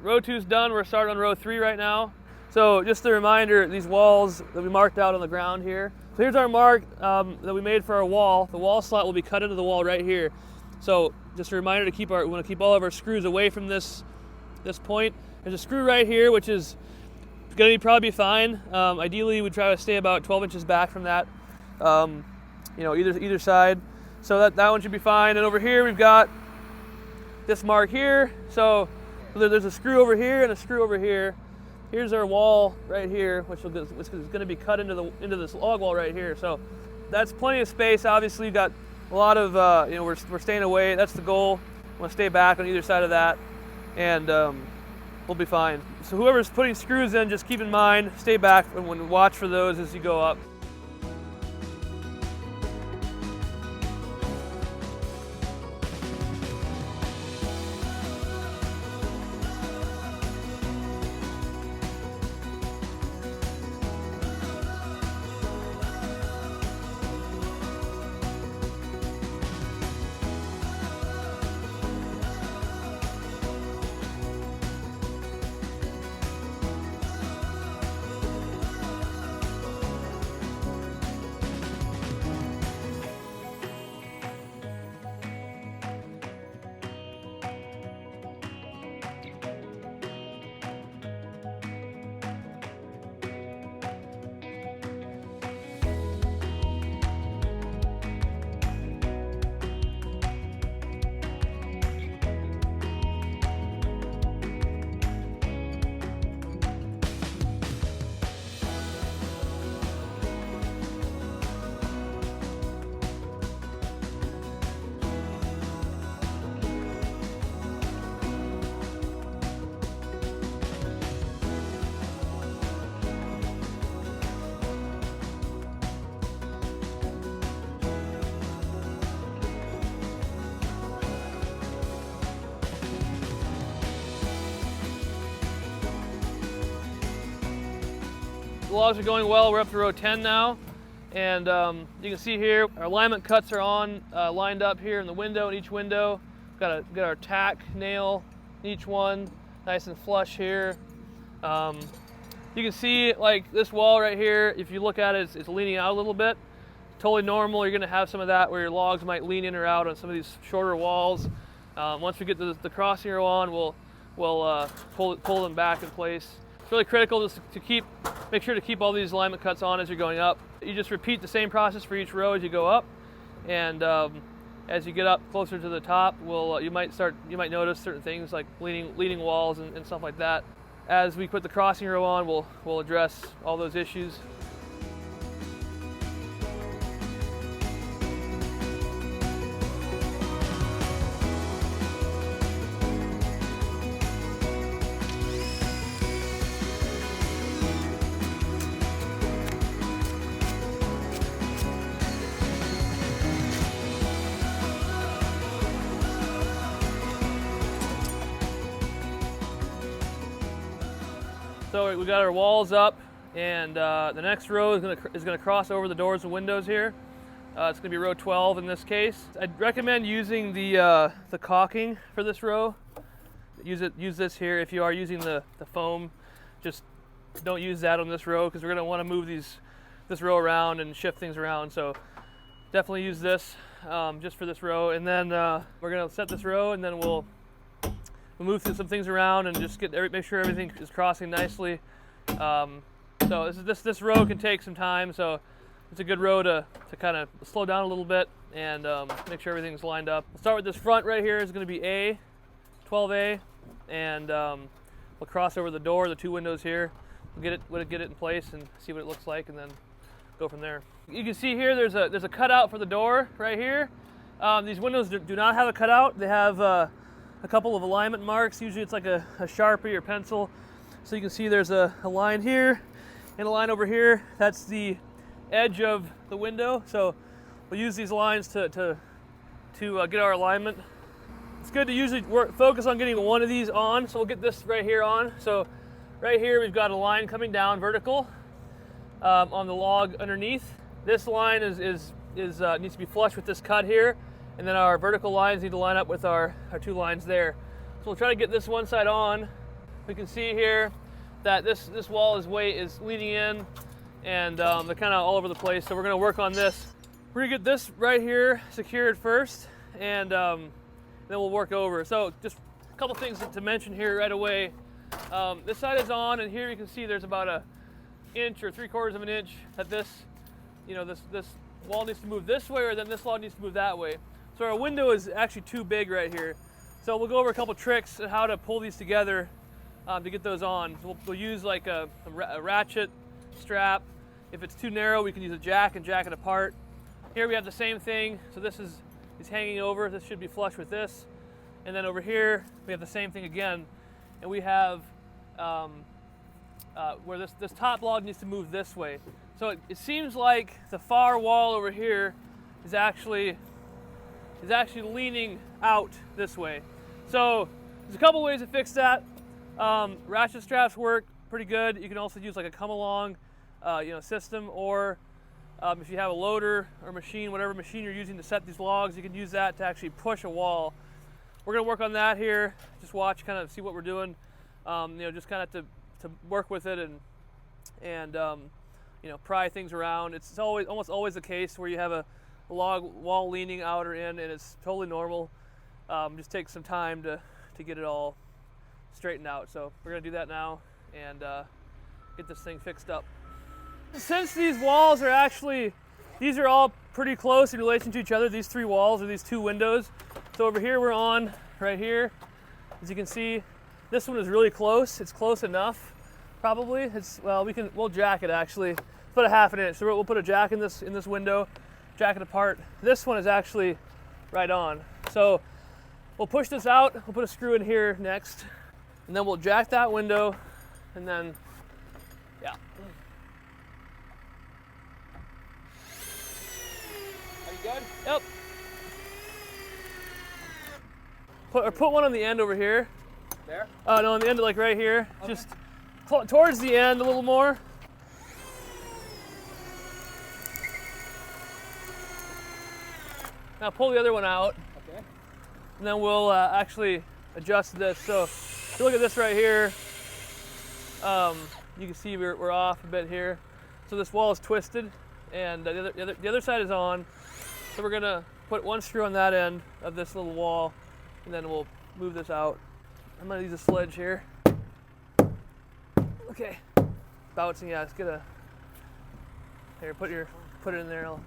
row 2 is done. We're starting on row 3 right now. So just a reminder, these walls that we marked out on the ground here. So here's our mark that we made for our wall. The wall slot will be cut into the wall right here. So just a reminder to we want to keep all of our screws away from this point. There's a screw right here, which is going to probably be fine. Ideally, we'd try to stay about 12 inches back from that, either side. So that one should be fine. And over here, we've got this mark here. So there's a screw over here and a screw over here. Here's our wall right here, which is going to be cut into this log wall right here. So that's plenty of space. Obviously, you've got a lot of, we're staying away. That's the goal. We want to stay back on either side of that, and we'll be fine. So whoever's putting screws in, just keep in mind, stay back and watch for those as you go up. The logs are going well. We're up to row 10 now, and you can see here our alignment cuts are lined up here in the window. In each window, got our tack nail in each one, nice and flush here. You can see like this wall right here. If you look at it, it's leaning out a little bit. Totally normal. You're going to have some of that where your logs might lean in or out on some of these shorter walls. Once we get the crossing row on, we'll pull them back in place. It's really critical to make sure to keep all these alignment cuts on as you're going up. You just repeat the same process for each row as you go up, and as you get up closer to the top, you might notice certain things like leaning walls and stuff like that. As we put the crossing row on, we'll address all those issues. So we got our walls up, and the next row is gonna cross over the doors and windows here. It's gonna be row 12 in this case. I'd recommend using the caulking for this row. Use this here. If you are using the foam, just don't use that on this row because we're gonna want to move this row around and shift things around. So definitely use this just for this row, and then we're gonna set this row, and then we'll move some things around and just make sure everything is crossing nicely. So this row can take some time, so it's a good row to kind of slow down a little bit and make sure everything's lined up. We'll start with this front right here. Is going to be 12A, and we'll cross over the door, the two windows here. We'll get it in place and see what it looks like, and then go from there. You can see here there's a cutout for the door right here. These windows do not have a cutout. They have a couple of alignment marks. Usually it's like a Sharpie or pencil. So you can see there's a line here and a line over here. That's the edge of the window. So we'll use these lines to get our alignment. It's good to usually focus on getting one of these on. So we'll get this right here on. So right here we've got a line coming down vertical on the log underneath. This line needs to be flush with this cut here. And then our vertical lines need to line up with our two lines there. So we'll try to get this one side on. we can see here that this wall is leaning in, and they're kind of all over the place. So we're going to work on this. We're going to get this right here secured first, and then we'll work over. So just a couple things to mention here right away. This side is on, and here you can see there's about an inch or 3/4 of an inch that this wall needs to move this way, or then this wall needs to move that way. So our window is actually too big right here. So we'll go over a couple tricks on how to pull these together to get those on. So we'll use like a ratchet strap. If it's too narrow, we can use a jack and jack it apart. Here we have the same thing. So this is hanging over. This should be flush with this. And then over here, we have the same thing again. And we have where this top log needs to move this way. So it seems like the far wall over here is actually leaning out this way. So there's a couple ways to fix that. Ratchet straps work pretty good. You can also use like a come along system, or if you have a loader or machine, whatever machine you're using to set these logs, you can use that to actually push a wall. We're going to work on that here. Just watch, kind of see what we're doing. Just kind of to work with it and pry things around. It's almost always the case where you have a log wall leaning out or in, and it's totally normal. Just takes some time to get it all straightened out. So we're going to do that now and get this thing fixed up. Since these walls are these are all pretty close in relation to each other, these three walls or these two windows. So over here we're on right here. As you can see, this one is really close. It's close enough, probably. We'll jack it actually. It's about a 1/2 inch. So we'll put a jack in this window, jack it apart. This one is actually right on. So we'll push this out. We'll put a screw in here next, and then we'll jack that window, and then yeah. Are you good? Yep. Put one on the end over here. There? No, on the end, like right here. Okay. Just towards the end a little more. Now pull the other one out. Okay. And then we'll actually adjust this. So if you look at this right here, you can see we're off a bit here. So this wall is twisted, and the other side is on. So we're gonna put one screw on that end of this little wall, and then we'll move this out. I'm gonna use a sledge here. Okay, bouncing. Yeah, let's get a. Here, put it in there. Oh,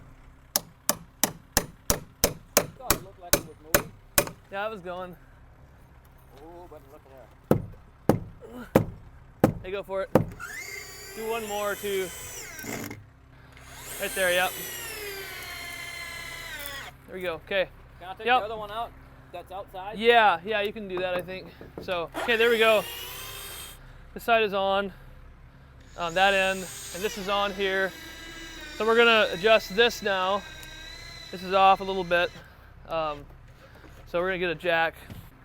it looked like it was moving. Yeah, I was going. Oh, but look at there. Hey, go for it. Do one more or two. Right there, yep. There we go, okay. Can I take Yep. the other one out that's outside? Yeah, you can do that, I think. So, okay, there we go. This side is on that end, and this is on here. So we're gonna adjust this now. This is off a little bit. So we're gonna get a jack.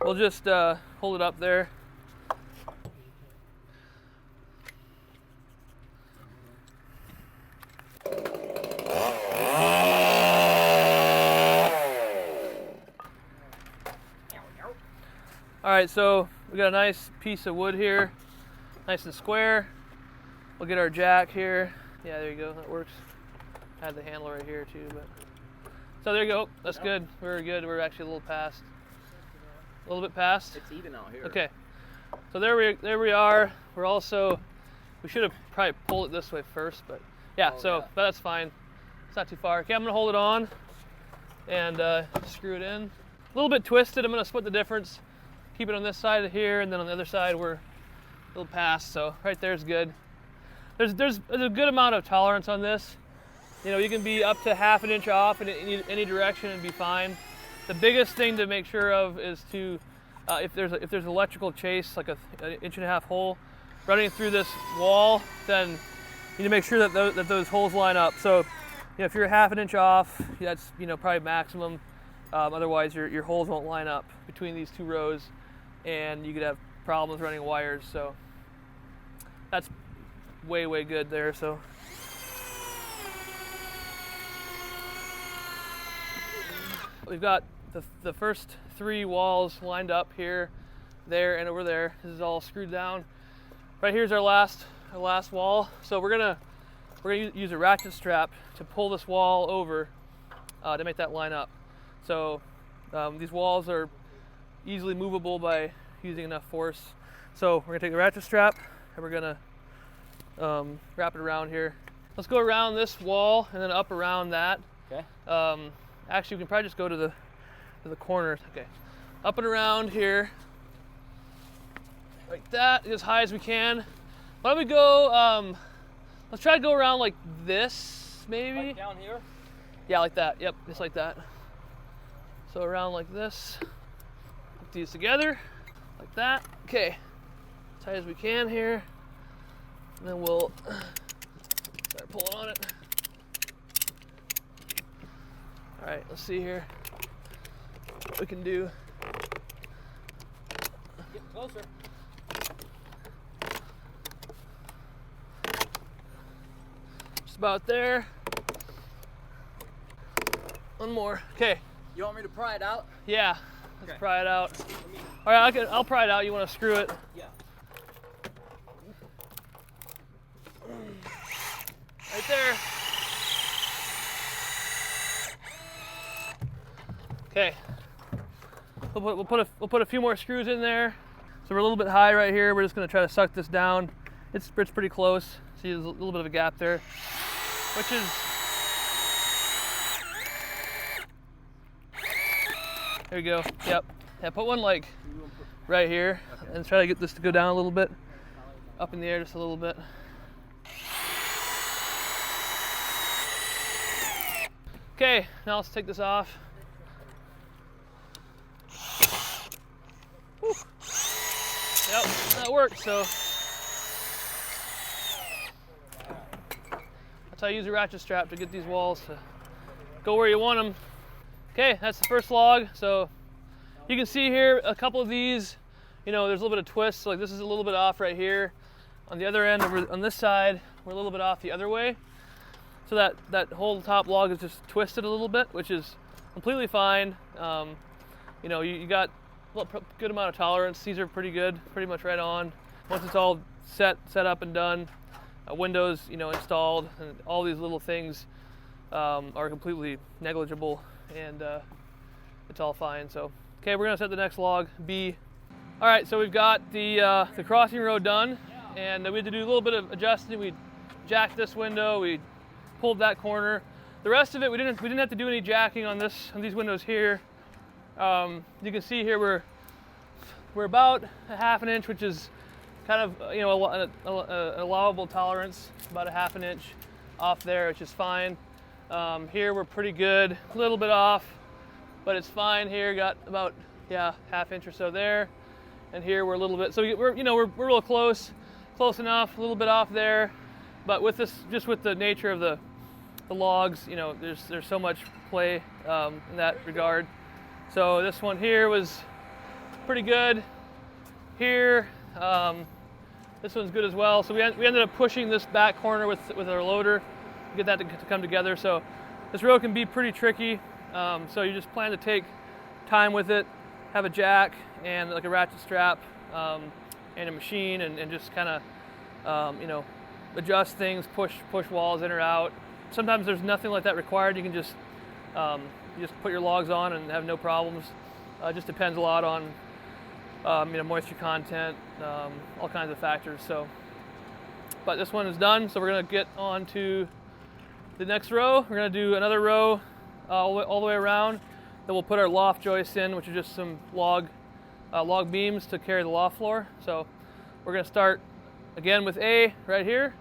We'll just hold it up there. All right, so we got a nice piece of wood here, nice and square. We'll get our jack here. Yeah, there you go, that works. I had the handle right here too, but. So there you go, that's good, very good. We're actually a little past. A little bit past? It's even out here. Okay, so there we are. We should have probably pulled it this way first, but yeah, but that's fine. It's not too far. Okay, I'm gonna hold it on and screw it in. A little bit twisted, I'm gonna split the difference. Keep it on this side of here, and then on the other side we're a little past, so right there's good. There's a good amount of tolerance on this. You can be up to 1/2 inch off in any direction and be fine. The biggest thing to make sure of is to, if there's electrical chase, like an 1.5 inch hole running through this wall, then you need to make sure that those holes line up. So, if you're 1/2 inch off, that's probably maximum. Otherwise, your holes won't line up between these two rows, and you could have problems running wires. So that's way good there. So. We've got the first 3 walls lined up here. there and over there. This is all screwed down. Right here's our last wall. So we're gonna use a ratchet strap to pull this wall over to make that line up. So these walls are easily movable by using enough force. So we're gonna take the ratchet strap and we're gonna wrap it around here. Let's go around this wall and then up around that. Okay. Actually, we can probably just go to the corners. Okay. Up and around here, like that, as high as we can. Why don't we go? Let's try to go around like this, maybe. Right down here. Yeah, like that. Yep, just like that. So around like this. Put these together, like that. Okay, as high as we can here. And then we'll start pulling on it. All right, let's see here what we can do. Get closer. Just about there. One more. Okay. You want me to pry it out? Yeah. Let's Okay. pry it out. All right, I'll pry it out. You want to screw it? Yeah. Right there. Okay. We'll put a few more screws in there. So we're a little bit high right here. We're just going to try to suck this down. It's pretty close. See, there's a little bit of a gap there, which is. There you go. Yep. Yeah, put one like right here, and try to get this to go down a little bit, up in the air just a little bit. Okay, now let's take this off. Whew. Yep, that worked. So that's how you use a ratchet strap to get these walls to go where you want them. Okay, that's the first log. So you can see here a couple of these, there's a little bit of twist. So like this is a little bit off right here. On the other end, on this side, we're a little bit off the other way. So that whole top log is just twisted a little bit, which is completely fine. You got a good amount of tolerance. These are pretty good, pretty much right on. Once it's all set up and done, windows, installed, and all these little things are completely negligible, and it's all fine. So, okay, we're gonna set the next log, B. All right, so we've got the crossing row done, and we had to do a little bit of adjusting. We jacked this window, we pulled that corner. The rest of it, we didn't have to do any jacking on these windows here. You can see here we're about a half an inch, which is kind of an allowable tolerance, about a half an inch off there, which is fine. Here we're pretty good, a little bit off, but it's fine. Here got about half inch or so there, and here we're a little bit. So we're real close enough, a little bit off there, but with this, just with the nature of the logs, there's so much play in that regard. So this one here was pretty good. Here, this one's good as well. So we ended up pushing this back corner with our loader to get that to come together. So this row can be pretty tricky. So you just plan to take time with it, have a jack and like a ratchet strap and a machine, and just kind of adjust things, push walls in or out. Sometimes there's nothing like that required. You can just put your logs on and have no problems. It just depends a lot on moisture content, all kinds of factors. So, but this one is done. So we're gonna get on to the next row. We're gonna do another row all the way around. Then we'll put our loft joists in, which are just some log beams to carry the loft floor. So we're gonna start again with A right here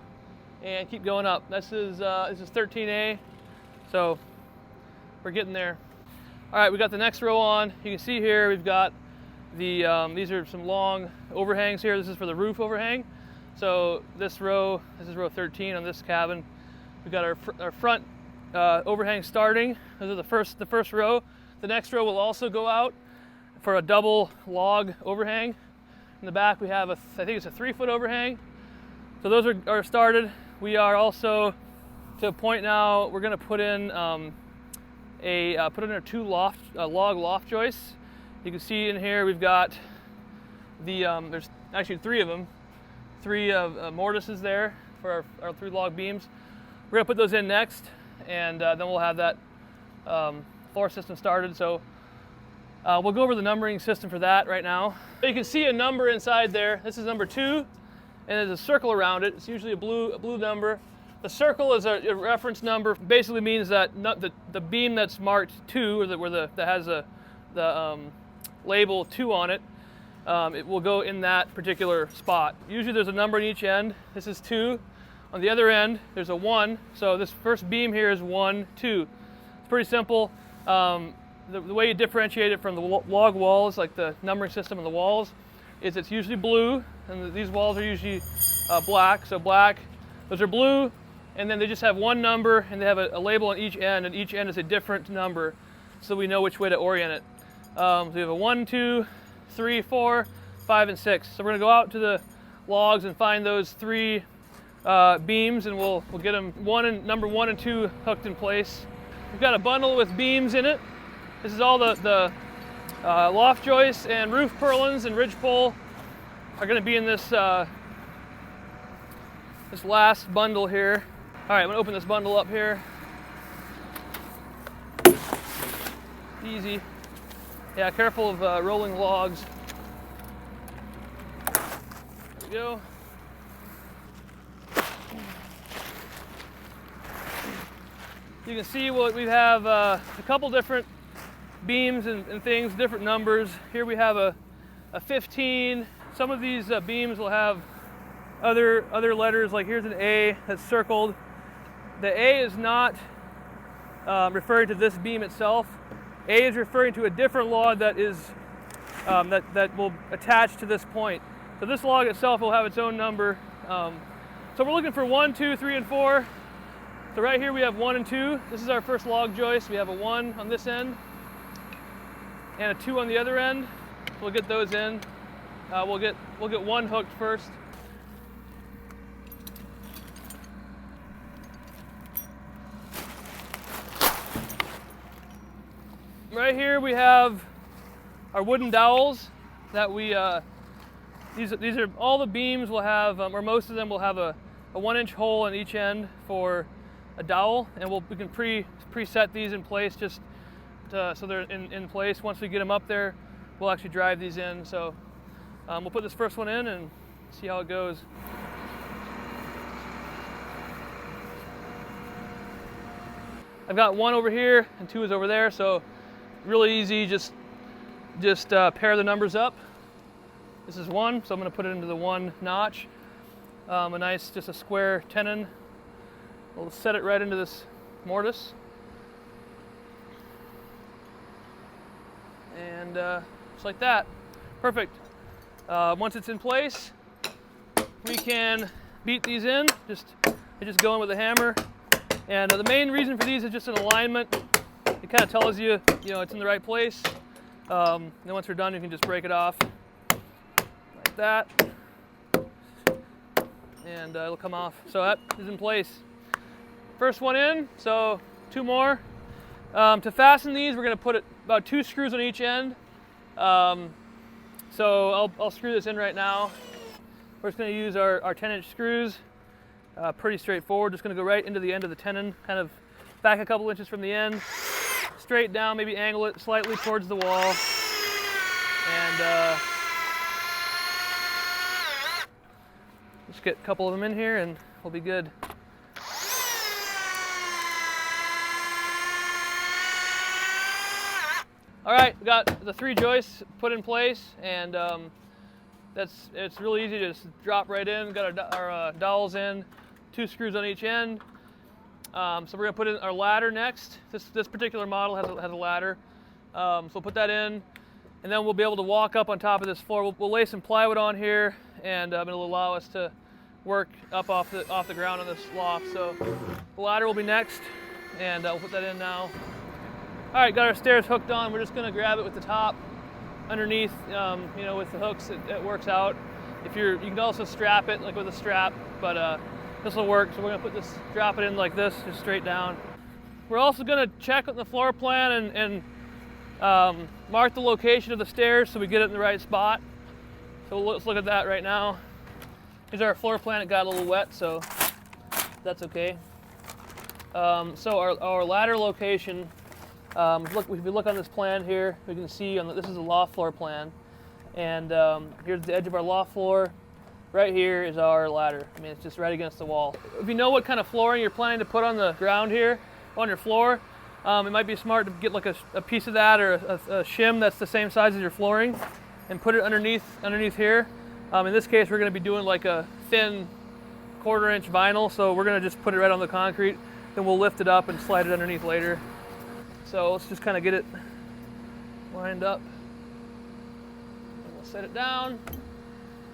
and keep going up. This is 13A. So we're getting there. All right, we got the next row on. You can see here we've got these are some long overhangs here. This is for the roof overhang. So this is row 13 on this cabin. We've got our front overhang starting. This is the first row. The next row will also go out for a double log overhang. In the back we have I think it's a 3-foot overhang. So those are started. We are also to a point now. We're going to put in put in our 2 log loft joists. You can see in here we've got there's actually 3 of them, 3 mortises there for our 3 log beams. We're gonna put those in next, and then we'll have that floor system started. So we'll go over the numbering system for that right now. You can see a number inside there. This is number 2, and there's a circle around it. It's usually a blue number. The circle is a reference number. Basically means that the beam that's marked 2, or that has the label 2 on it, it will go in that particular spot. Usually there's a number on each end. This is 2. On the other end, there's a 1. So this first beam here is 1, 2. It's pretty simple. The way you differentiate it from the log walls, like the numbering system on the walls, is it's usually blue, and these walls are usually black. So black, those are blue, and then they just have 1 number, and they have a label on each end, and each end is a different number, so we know which way to orient it. So we have a 1, 2, 3, 4, 5, and 6. So we're gonna go out to the logs and find those 3 beams, and we'll get them number 1 and 2 hooked in place. We've got a bundle with beams in it. This is all the loft joists and roof purlins and ridge pole are going to be in this this last bundle here. All right, I'm going to open this bundle up here. Easy. Yeah, careful of rolling logs. There we go. You can see what we have a couple different beams and things, different numbers. Here we have a 15. Some of these beams will have other letters, like here's an A that's circled. The A is not referring to this beam itself. A is referring to a different log that is that will attach to this point. So this log itself will have its own number. So we're looking for 1, 2, 3, and 4. So right here we have 1 and 2. This is our first log joist. We have a 1 on this end and a 2 on the other end. We'll get those in. We'll get 1 hooked first. Right here we have our wooden dowels that we these are all the beams will have, or most of them will have a 1-inch hole in each end for a dowel, and we can preset these in place just so they're in place. Once we get them up there, we'll actually drive these in. So we'll put this first one in and see how it goes. I've got 1 over here and 2 is over there, so really easy. Just pair the numbers up. This is 1, so I'm going to put it into the 1 notch. A nice, just a square tenon. We'll set it right into this mortise. And just like that. Perfect. Once it's in place, we can beat these in. Just go in with a hammer. And the main reason for these is just an alignment. It kind of tells you, it's in the right place. Then once we're done, you can just break it off like that. And it'll come off. So that is in place. First one in, so 2 more. To fasten these, we're going to put about 2 screws on each end. So I'll screw this in right now. We're just going to use our 10-inch screws. Pretty straightforward. Just going to go right into the end of the tenon, kind of back a couple inches from the end, straight down, maybe angle it slightly towards the wall. And just get a couple of them in here and we'll be good. All right, we got the 3 joists put in place, and it's really easy to just drop right in. We've got our dowels in, 2 screws on each end. So we're gonna put in our ladder next. This particular model has a ladder. So we'll put that in, and then we'll be able to walk up on top of this floor. We'll lay some plywood on here, and it'll allow us to work up off the ground on this loft. So the ladder will be next, and we'll put that in now. All right, got our stairs hooked on. We're just gonna grab it with the top underneath, with the hooks, it works out. You can also strap it like with a strap, but this will work. So we're gonna drop it in like this, just straight down. We're also gonna check the floor plan and mark the location of the stairs so we get it in the right spot. So let's look at that right now. Here's our floor plan. It got a little wet, so that's okay. So our ladder location, if we look on this plan here, we can see this is a loft floor plan. And here's the edge of our loft floor. Right here is our ladder. I mean, it's just right against the wall. If you know what kind of flooring you're planning to put on the ground here, on your floor, it might be smart to get like a piece of that or a shim that's the same size as your flooring and put it underneath here. In this case, we're going to be doing like a thin 1/4 inch vinyl, so we're going to just put it right on the concrete, then we'll lift it up and slide it underneath later. So let's just kind of get it lined up. And we'll set it down.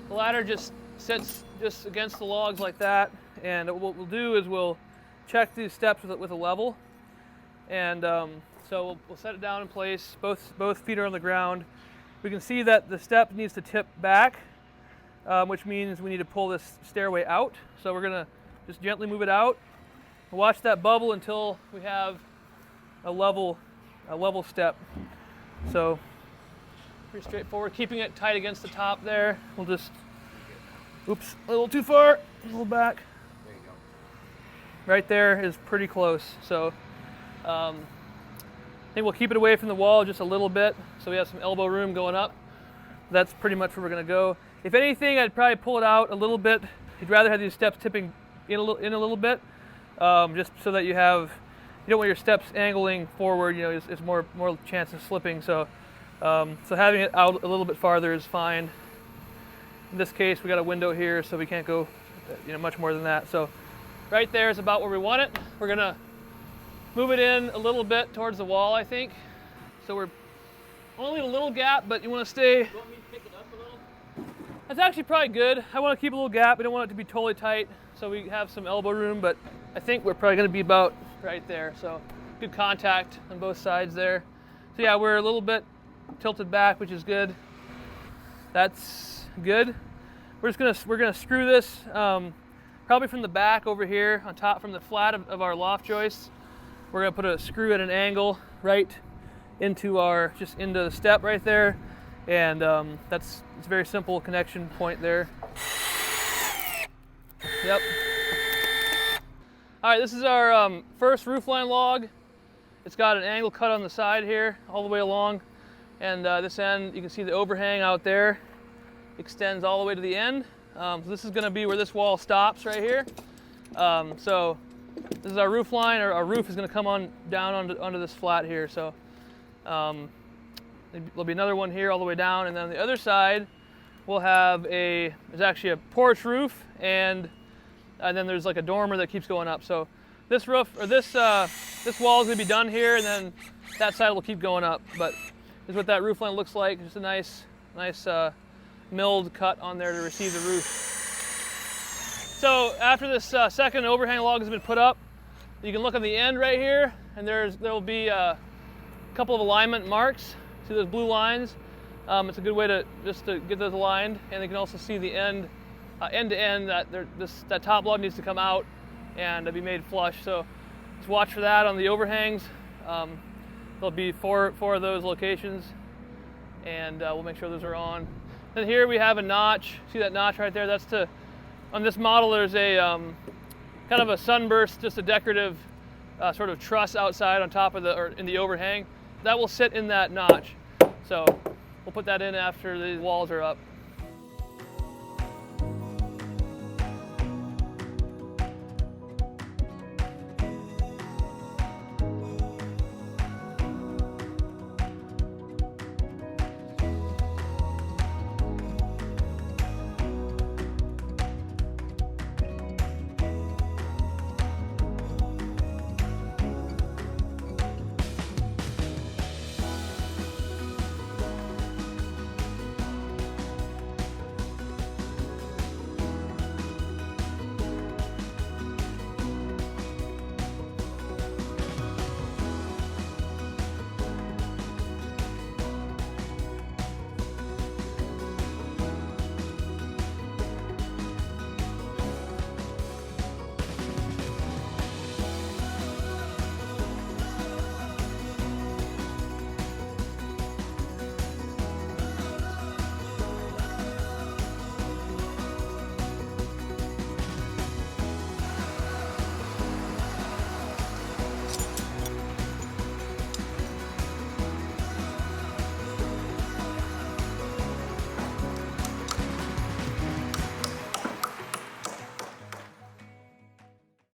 The ladder just sits just against the logs like that, and what we'll do is we'll check these steps with a level, and so we'll set it down in place. Both feet are on the ground. We can see that the step needs to tip back, which means we need to pull this stairway out. So we're gonna just gently move it out. Watch that bubble until we have a level step. So pretty straightforward. Keeping it tight against the top there. We'll just, oops, a little too far, a little back. There you go. Right there is pretty close. So I think we'll keep it away from the wall just a little bit, so we have some elbow room going up. That's pretty much where we're going to go. If anything, I'd probably pull it out a little bit. You'd rather have these steps tipping in a little bit, just so that you don't want your steps angling forward. You know, it's more chance of slipping. So having it out a little bit farther is fine. In this case, we got a window here, so we can't go much more than that. So right there is about where we want it. We're gonna move it in a little bit towards the wall, I think. So we're only a little gap, but you want to stay. You want me to pick it up a little? That's actually probably good. I want to keep a little gap. We don't want it to be totally tight, so we have some elbow room, but I think we're probably going to be about right there. So good contact on both sides there. So yeah, we're a little bit tilted back, which is good. That's good. We're gonna screw this probably from the back over here on top, from the flat of our loft joists. We're gonna put a screw at an angle right into the step right there, and it's a very simple connection point there. Yep. All right, this is our first roofline log. It's got an angle cut on the side here, all the way along, and this end, you can see the overhang out there extends all the way to the end. So this is going to be where this wall stops right here. So this is our roof line. Our roof is going to come on down onto this flat here. So there'll be another one here all the way down, and then on the other side we'll have there's actually a porch roof, and then there's like a dormer that keeps going up. So this roof, or this wall is going to be done here, and then that side will keep going up. But this is what that roof line looks like. Just a nice milled cut on there to receive the roof. So after this second overhang log has been put up, you can look at the end right here, and there will be a couple of alignment marks. See those blue lines? It's a good way to get those aligned, and you can also see the end to end that top log needs to come out and be made flush. So just watch for that on the overhangs. There'll be four of those locations, and we'll make sure those are on. Then here we have a notch. See that notch right there? On this model, there's a kind of a sunburst, just a decorative sort of truss outside on top of in the overhang. That will sit in that notch. So we'll put that in after the walls are up.